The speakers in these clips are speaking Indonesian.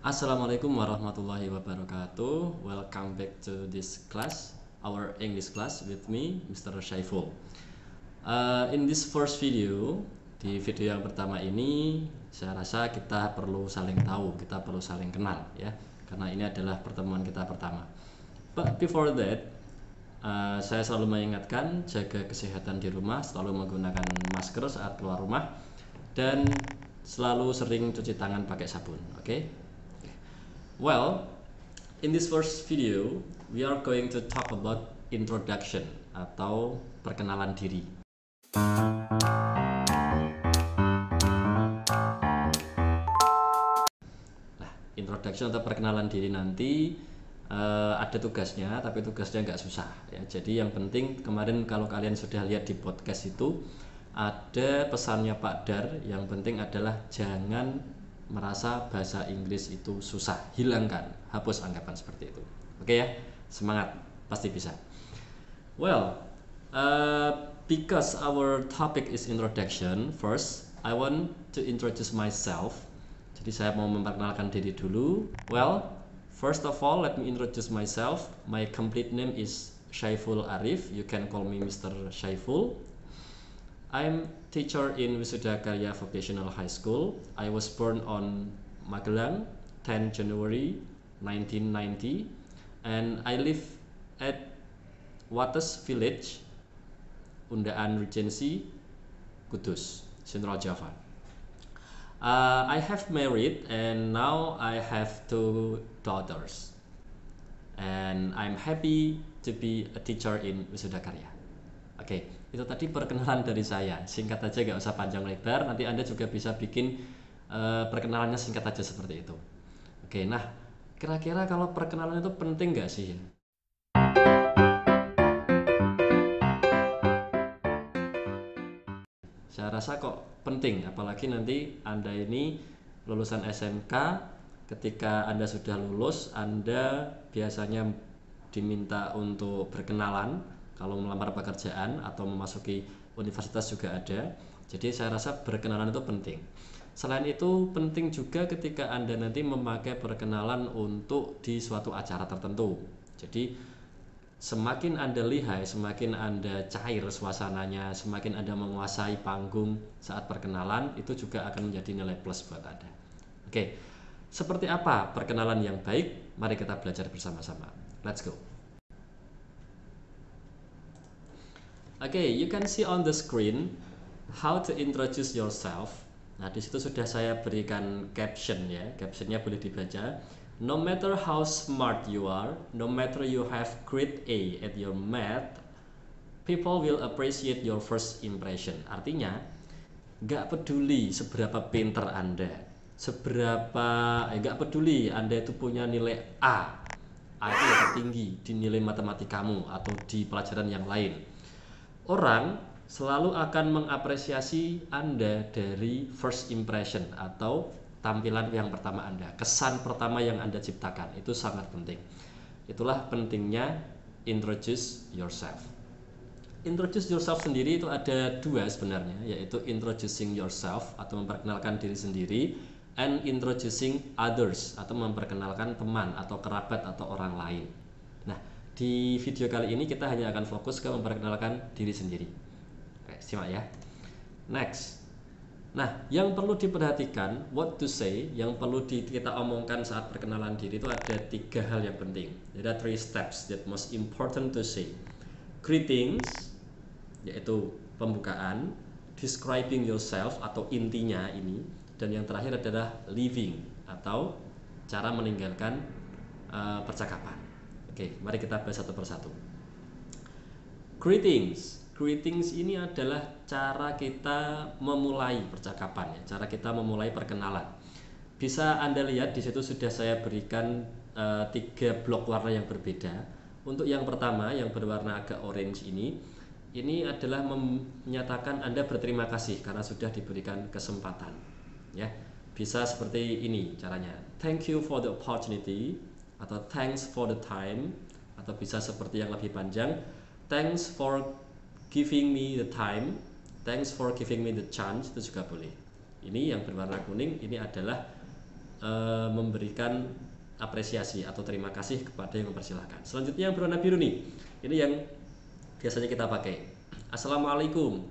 Assalamualaikum warahmatullahi wabarakatuh. Welcome back to this class, our English class with me, Mr. Syaiful. In this first video, di video yang pertama ini, saya rasa kita perlu saling tahu, kita perlu saling kenal, ya, karena ini adalah pertemuan kita pertama. But before that, saya selalu mengingatkan jaga kesehatan di rumah, selalu menggunakan masker saat keluar rumah, dan selalu sering cuci tangan pakai sabun, oke? Well, in this first video, we are going to talk about introduction atau perkenalan diri. Nah, introduction atau perkenalan diri nanti ada tugasnya, tapi tugasnya nggak susah ya. Jadi yang penting kemarin kalau kalian sudah lihat di podcast itu ada pesannya Pak Dar, yang penting adalah jangan merasa bahasa Inggris itu susah, hilangkan, hapus anggapan seperti itu. Oke ya, semangat, pasti bisa. Well, because our topic is introduction, first I want to introduce myself. Jadi saya mau memperkenalkan diri dulu. Well, first of all, let me introduce myself. My complete name is Syaiful Arif. You can call me Mr. Syaiful. I'm teacher in Wisuda Karya Vocational High School. I was born on Magelang, 10 January 1990, and I live at Wates Village, Undaan Regency, Kudus, Central Java. I have married and now I have 2 daughters, and I'm happy to be a teacher in Wisuda Karya. Oke, itu tadi perkenalan dari saya. Singkat aja, gak usah panjang lebar. Nanti Anda juga bisa bikin perkenalannya singkat aja seperti itu. Oke, nah kira-kira kalau perkenalan itu penting gak sih? Saya rasa kok penting, apalagi nanti Anda ini lulusan SMK. Ketika Anda sudah lulus, Anda biasanya diminta untuk berkenalan kalau melamar pekerjaan atau memasuki universitas juga ada. Jadi saya rasa berkenalan itu penting. Selain itu penting juga ketika Anda nanti memakai perkenalan untuk di suatu acara tertentu. Jadi semakin Anda lihai, semakin Anda cair suasananya, semakin Anda menguasai panggung saat perkenalan, itu juga akan menjadi nilai plus buat Anda. Oke, seperti apa perkenalan yang baik? Mari kita belajar bersama-sama. Let's go. Okay, you can see on the screen how to introduce yourself. Nah, di situ sudah saya berikan caption ya. Captionnya boleh dibaca. No matter how smart you are, no matter you have grade A at your math, people will appreciate your first impression. Artinya, gak peduli seberapa pinter Anda, gak peduli Anda itu punya nilai A itu yang tertinggi di nilai matematikamu atau di pelajaran yang lain. Orang selalu akan mengapresiasi Anda dari first impression atau tampilan yang pertama Anda, kesan pertama yang Anda ciptakan. Itu sangat penting. Itulah pentingnya introduce yourself. Introduce yourself sendiri itu ada 2 sebenarnya, yaitu introducing yourself atau memperkenalkan diri sendiri, and introducing others atau memperkenalkan teman atau kerabat atau orang lain. Nah, di video kali ini kita hanya akan fokus ke memperkenalkan diri sendiri. Oke, simak ya. Next. Nah, yang perlu diperhatikan, what to say, yang perlu kita omongkan saat perkenalan diri itu ada 3 hal yang penting. Ada 3 steps that most important to say. Greetings, yaitu pembukaan, describing yourself atau intinya ini, dan yang terakhir adalah leaving atau cara meninggalkan percakapan. Oke, mari kita bahas satu persatu. Greetings. Greetings ini adalah cara kita memulai percakapan ya, cara kita memulai perkenalan. Bisa Anda lihat di situ sudah saya berikan 3 blok warna yang berbeda. Untuk yang pertama yang berwarna agak orange ini adalah menyatakan Anda berterima kasih karena sudah diberikan kesempatan. Ya, bisa seperti ini caranya. Thank you for the opportunity, atau thanks for the time, atau bisa seperti yang lebih panjang, thanks for giving me the time, thanks for giving me the chance, itu juga boleh. Ini yang berwarna kuning ini adalah memberikan apresiasi atau terima kasih kepada yang mempersilahkan. Selanjutnya yang berwarna biru nih, ini yang biasanya kita pakai. Assalamualaikum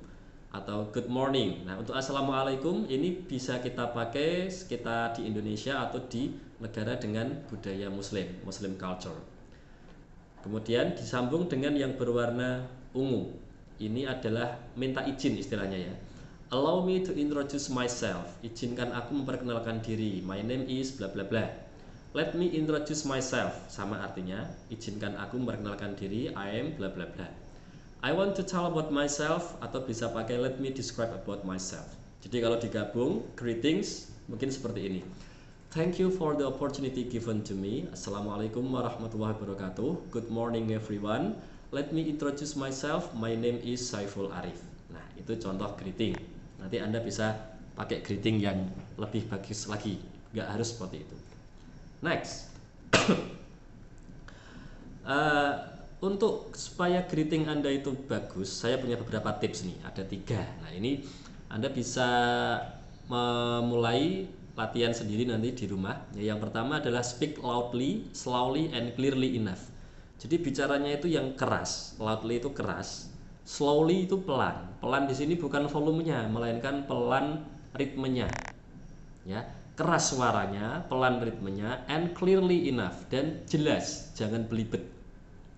atau good morning. Nah, untuk assalamualaikum ini bisa kita pakai kita di Indonesia atau di negara dengan budaya Muslim culture. Kemudian disambung dengan yang berwarna ungu. Ini adalah minta izin istilahnya ya. Allow me to introduce myself. Izinkan aku memperkenalkan diri. My name is bla bla bla. Let me introduce myself. Sama artinya, izinkan aku memperkenalkan diri. I am bla bla bla. I want to tell about myself, atau bisa pakai let me describe about myself. Jadi kalau digabung, greetings mungkin seperti ini. Thank you for the opportunity given to me. Assalamualaikum warahmatullahi wabarakatuh. Good morning everyone. Let me introduce myself. My name is Saiful Arif. Nah, itu contoh greeting. Nanti Anda bisa pakai greeting yang lebih bagus lagi. Nggak harus seperti itu. Next. Untuk supaya greeting Anda itu bagus, saya punya beberapa tips nih, ada 3. Nah, ini Anda bisa memulai latihan sendiri nanti di rumah. Yang pertama adalah speak loudly, slowly, and clearly enough. Jadi bicaranya itu yang keras, loudly itu keras, slowly itu pelan. Pelan di sini bukan volumenya, melainkan pelan ritmenya. Ya, keras suaranya, pelan ritmenya, and clearly enough, dan jelas, jangan belibet.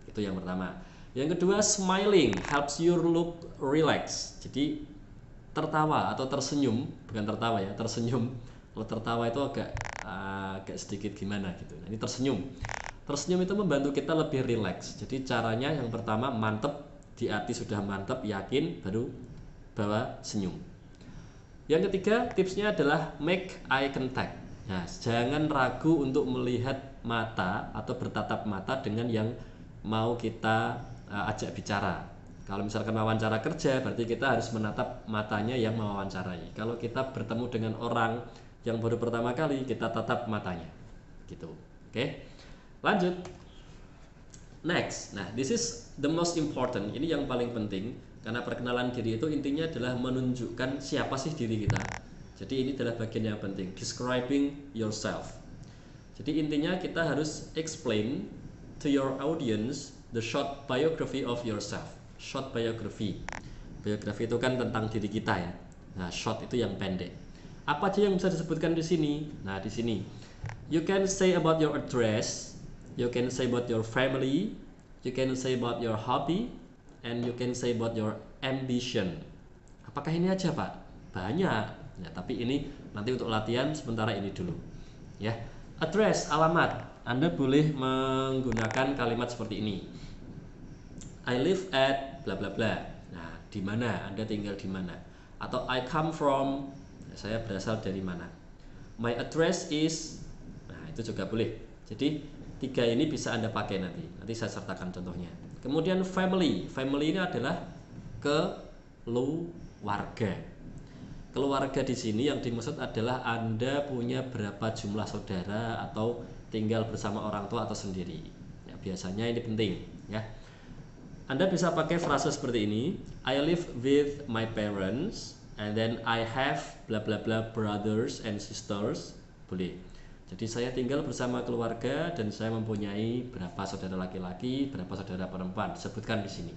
Itu yang pertama. Yang kedua, smiling helps you look relaxed. Jadi tertawa atau tersenyum, bukan tertawa ya, tersenyum. Kalau tertawa itu agak sedikit gimana gitu. Nah, ini tersenyum. Tersenyum itu membantu kita lebih relax. Jadi caranya yang pertama mantep, di hati sudah mantep, yakin, baru bawa senyum. Yang ketiga, tipsnya adalah make eye contact. Nah, jangan ragu untuk melihat mata atau bertatap mata dengan yang mau kita ajak bicara. Kalau misalkan wawancara kerja, berarti kita harus menatap matanya yang mewawancarai. Kalau kita bertemu dengan orang yang baru pertama kali, kita tatap matanya. Gitu. Oke. Lanjut. Next. Nah, this is the most important. Ini yang paling penting karena perkenalan diri itu intinya adalah menunjukkan siapa sih diri kita. Jadi ini adalah bagian yang penting, describing yourself. Jadi intinya kita harus explain to your audience the short biography of yourself. Short biography. Biografi itu kan tentang diri kita ya. Nah, short itu yang pendek. Apa aja yang bisa disebutkan di sini? Nah, di sini you can say about your address, you can say about your family, you can say about your hobby, and you can say about your ambition. Apakah ini aja, Pak? Banyak. Ya, tapi ini nanti untuk latihan sementara ini dulu. Ya. Address, alamat. Anda boleh menggunakan kalimat seperti ini. I live at bla bla bla. Nah, di mana? Anda tinggal di mana? Atau I come from, saya berasal dari mana? My address is, nah itu juga boleh. Jadi 3 ini bisa Anda pakai nanti. Nanti saya sertakan contohnya. Kemudian family. Family ini adalah keluarga. Keluarga di sini yang dimaksud adalah Anda punya berapa jumlah saudara atau tinggal bersama orang tua atau sendiri. Ya, biasanya ini penting ya. Anda bisa pakai frase seperti ini. I live with my parents and then I have bla bla bla brothers and sisters. Boleh. Jadi saya tinggal bersama keluarga dan saya mempunyai berapa saudara laki-laki, berapa saudara perempuan. Sebutkan di sini.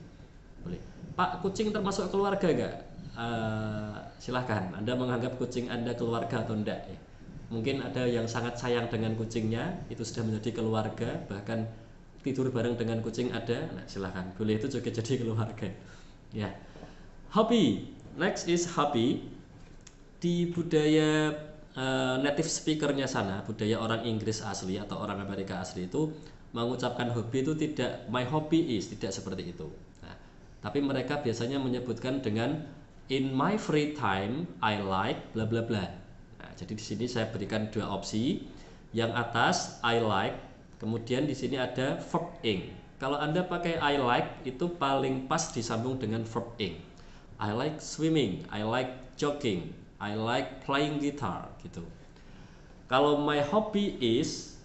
Boleh. Pak, kucing termasuk keluarga enggak? Silahkan. Anda menganggap kucing Anda keluarga atau enggak ya? Mungkin ada yang sangat sayang dengan kucingnya, itu sudah menjadi keluarga, bahkan tidur bareng dengan kucing ada. Nah, silahkan. Boleh, itu juga jadi keluarga. Ya. Hobby. Next is hobby. Di budaya native speakernya sana, budaya orang Inggris asli atau orang Amerika asli itu mengucapkan hobi itu tidak my hobby is, tidak seperti itu. Nah, tapi mereka biasanya menyebutkan dengan in my free time I like bla bla bla. Nah, jadi di sini saya berikan 2 opsi. Yang atas I like, kemudian di sini ada verb ing. Kalau Anda pakai I like itu paling pas disambung dengan verb ing. I like swimming, I like jogging, I like playing guitar gitu. Kalau my hobby is,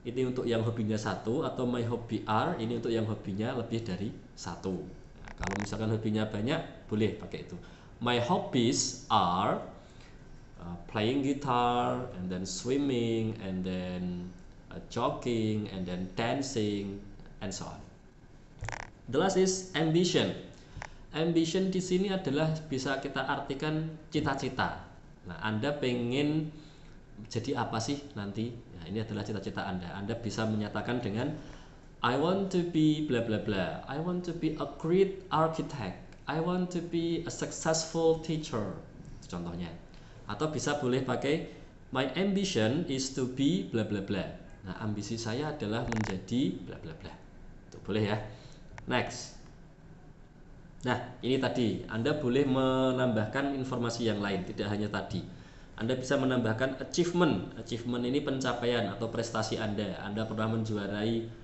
ini untuk yang hobinya 1, atau my hobby are, ini untuk yang hobinya lebih dari 1. Nah, kalau misalkan hobinya banyak, boleh pakai itu. My hobbies are playing guitar, and then swimming, and then jogging, and then dancing, and so on. The last is ambition. Ambition di sini adalah bisa kita artikan cita-cita. Nah, Anda pengen jadi apa sih nanti? Nah, ini adalah cita-cita Anda. Anda bisa menyatakan dengan I want to be bla bla bla. I want to be a great architect. I want to be a successful teacher. Contohnya. Atau bisa boleh pakai my ambition is to be bla bla bla. Nah, ambisi saya adalah menjadi bla bla bla. Itu boleh ya. Next. Nah, ini tadi Anda boleh menambahkan informasi yang lain, tidak hanya tadi. Anda bisa menambahkan achievement. Achievement ini pencapaian atau prestasi Anda. Anda pernah menjuarai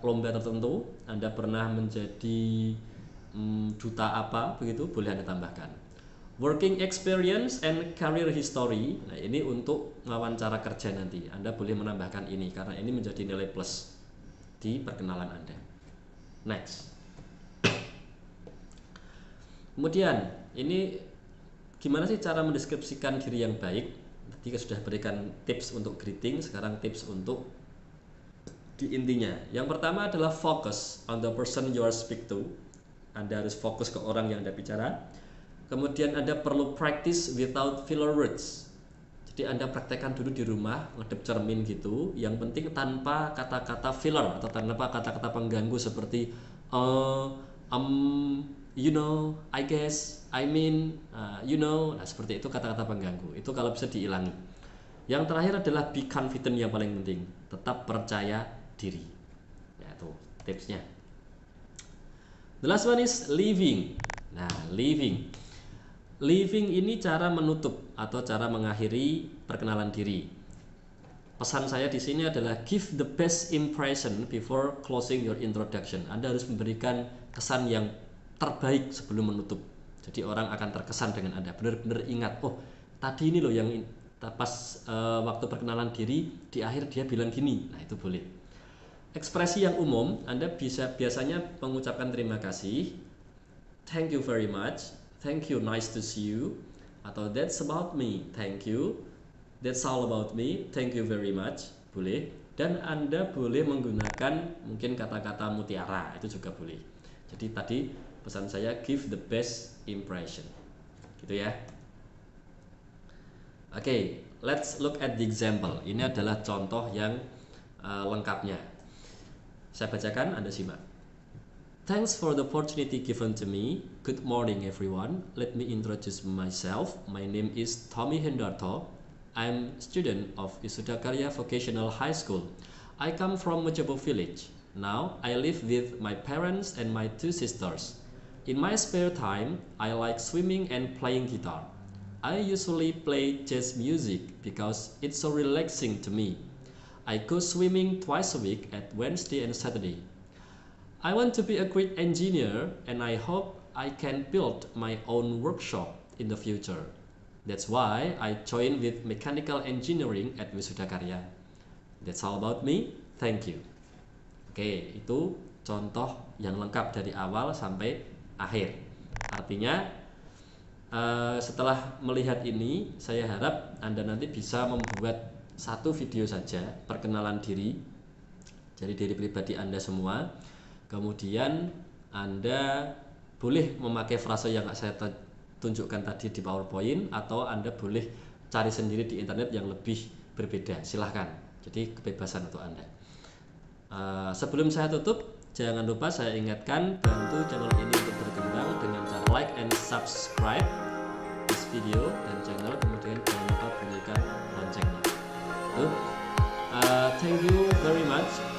lomba tertentu, Anda pernah menjadi duta apa, begitu boleh Anda tambahkan. Working experience and career history. Nah, ini untuk wawancara kerja nanti. Anda boleh menambahkan ini karena ini menjadi nilai plus di perkenalan Anda. Next. Kemudian, ini gimana sih cara mendeskripsikan diri yang baik? Tadi sudah berikan tips untuk greeting, sekarang tips untuk di intinya. Yang pertama adalah focus on the person you are speak to. Anda harus fokus ke orang yang Anda bicara. Kemudian Anda perlu practice without filler words. Jadi Anda praktekkan dulu di rumah, ngadep cermin gitu. Yang penting tanpa kata-kata filler atau tanpa kata-kata pengganggu seperti you know, I guess, I mean, you know. Nah, seperti itu kata-kata pengganggu. Itu kalau bisa dihilangi. Yang terakhir adalah be confident yang paling penting. Tetap percaya diri. Ya, itu tipsnya. The last one is leaving. Nah, leaving. Leaving ini cara menutup atau cara mengakhiri perkenalan diri. Pesan saya di sini adalah give the best impression before closing your introduction. Anda harus memberikan kesan yang terbaik sebelum menutup. Jadi orang akan terkesan dengan Anda. Benar-benar ingat, oh tadi ini loh yang pas waktu perkenalan diri di akhir dia bilang gini. Nah, itu boleh. Ekspresi yang umum, Anda bisa biasanya mengucapkan terima kasih, thank you very much, thank you, nice to see you, atau that's about me, thank you, that's all about me, thank you very much, boleh. Dan Anda boleh menggunakan mungkin kata-kata mutiara, itu juga boleh. Jadi tadi pesan saya give the best impression, gitu ya. Oke, let's look at the example. Ini adalah contoh yang lengkapnya. Saya bacakan, Anda simak. Thanks for the opportunity given to me. Good morning everyone. Let me introduce myself. My name is Tommy Hendarto. I'm student of Wisudakarya Vocational High School. I come from Mojobo village. Now I live with my parents and my two sisters. In my spare time, I like swimming and playing guitar. I usually play jazz music because it's so relaxing to me. I go swimming twice a week at Wednesday and Saturday. I want to be a great engineer and I hope I can build my own workshop in the future. That's why I joined with mechanical engineering at Wisudakarya. That's all about me. Thank you. Oke, itu contoh yang lengkap dari awal sampai akhir. Artinya setelah melihat ini, saya harap Anda nanti bisa membuat satu video saja perkenalan diri, jadi diri pribadi Anda semua. Kemudian Anda boleh memakai frase yang saya tunjukkan tadi di PowerPoint, atau Anda boleh cari sendiri di internet yang lebih berbeda. Silahkan, jadi kebebasan untuk Anda. Sebelum saya tutup, jangan lupa saya ingatkan, bantu channel ini untuk berkembang dengan cara like and subscribe this video dan channel. Kemudian jangan lupa bunyikan loncengnya. Thank you very much.